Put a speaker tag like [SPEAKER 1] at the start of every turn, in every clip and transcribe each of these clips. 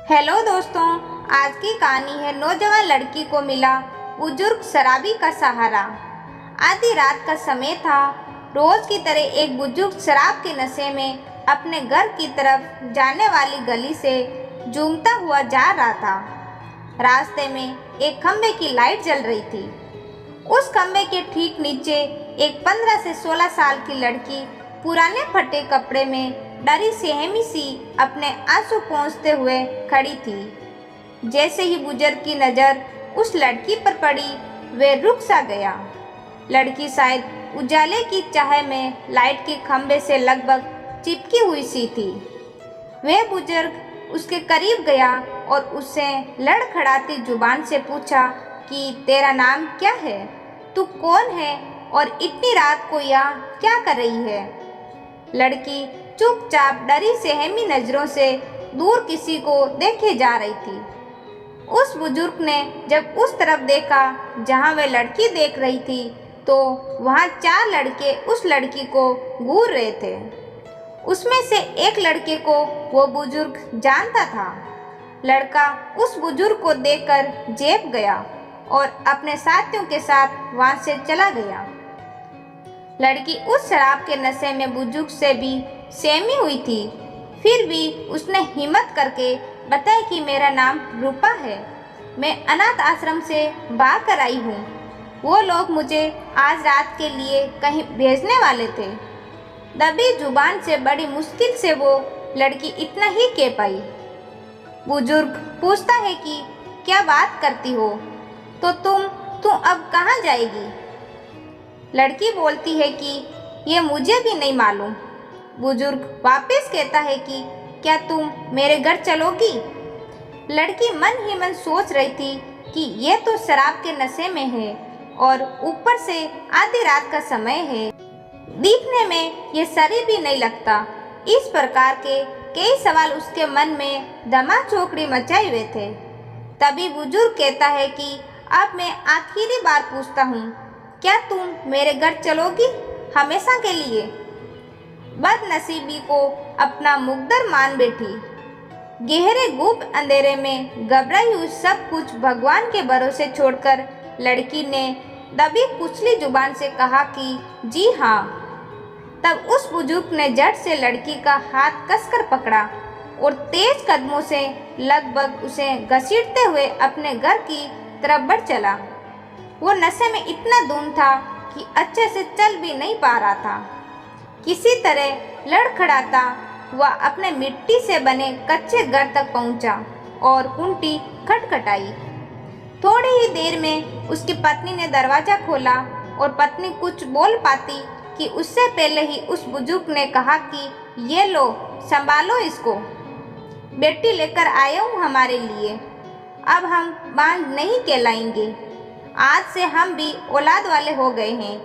[SPEAKER 1] Hello दोस्तों, आज की कहानी है नौजवान लड़की को मिला बुजुर्ग शराबी का सहारा। आधी रात का समय था। रोज की तरह एक बुजुर्ग शराब के नशे में अपने घर की तरफ जाने वाली गली से जूझता हुआ जा रहा था। रास्ते में एक खंबे की लाइट जल रही थी। उस खंबे के ठीक नीचे एक 15 से 16 साल की लड़की पुराने फटे कपड़े में डरी सहमी सी अपने आंसू पोंछते हुए खड़ी थी। जैसे ही बुजुर्ग की नज़र उस लड़की पर पड़ी, वे रुक सा गया। लड़की शायद उजाले की चाह में लाइट के खंभे से लगभग चिपकी हुई सी थी। वह बुजुर्ग उसके करीब गया और उससे लड़खड़ाती जुबान से पूछा कि तेरा नाम क्या है, तू कौन है और इतनी रात को यहाँ क्या कर रही है। लड़की चुपचाप डरी सहमी नजरों से दूर किसी को देखे जा रही थी। उस बुजुर्ग ने जब उस तरफ देखा जहां वह लड़की देख रही थी, तो वहां 4 लड़के उस लड़की को घूर रहे थे। उसमें से एक लड़के को वो बुजुर्ग जानता था। लड़का उस बुजुर्ग को देखकर चौंक गया और अपने साथियों के साथ वहां से चला गया। लड़की उस शराब के नशे में बुजुर्ग से भी सहमी हुई थी। फिर भी उसने हिम्मत करके बताया कि मेरा नाम रूपा है, मैं अनाथ आश्रम से भाग कर आई हूँ। वो लोग मुझे आज रात के लिए कहीं भेजने वाले थे। दबी जुबान से बड़ी मुश्किल से वो लड़की इतना ही कह पाई। बुजुर्ग पूछता है कि क्या बात करती हो, तो तुम अब कहाँ जाएगी। लड़की बोलती है कि ये मुझे भी नहीं मालूम। बुजुर्ग वापस कहता है कि क्या तुम मेरे घर चलोगी। लड़की मन ही मन सोच रही थी कि यह तो शराब के नशे में है और ऊपर से आधी रात का समय है। दिखने में ये शरीर भी नहीं लगता। इस प्रकार के कई सवाल उसके मन में धमा चौकड़ी मचाए हुए थे। तभी बुजुर्ग कहता है कि अब मैं आखिरी बार पूछता हूँ, क्या तुम मेरे घर चलोगी हमेशा के लिए। बदनसीबी को अपना मुकद्दर मान बैठी। गहरे गुप्त अंधेरे में घबराई हुई सब कुछ भगवान के भरोसे छोड़कर लड़की ने दबी कुचली जुबान से कहा कि जी हाँ। तब उस बुजुर्ग ने झट से लड़की का हाथ कसकर पकड़ा और तेज कदमों से लगभग उसे घसीटते हुए अपने घर की तरफ बढ़ चला। वो नशे में इतना धुंध था कि अच्छे से चल भी नहीं पा रहा था। किसी तरह लड़खड़ाता वह अपने मिट्टी से बने कच्चे घर तक पहुंचा और कुंडी खटखटाई। थोड़ी ही देर में उसकी पत्नी ने दरवाजा खोला और पत्नी कुछ बोल पाती कि उससे पहले ही उस बुजुर्ग ने कहा कि ये लो, संभालो इसको, बेटी लेकर आया हूँ हमारे लिए। अब हम बांझ नहीं कहलाएंगे। आज से हम भी औलाद वाले हो गए हैं।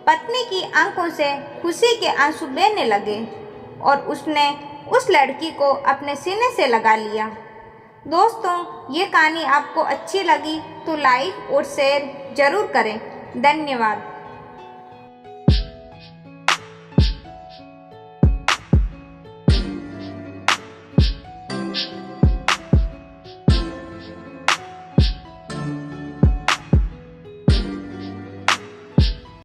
[SPEAKER 1] पत्नी की आंखों से खुशी के आंसू बहने लगे और उसने उस लड़की को अपने सीने से लगा लिया। दोस्तों, ये कहानी आपको अच्छी लगी तो लाइक और शेयर जरूर करें। धन्यवाद।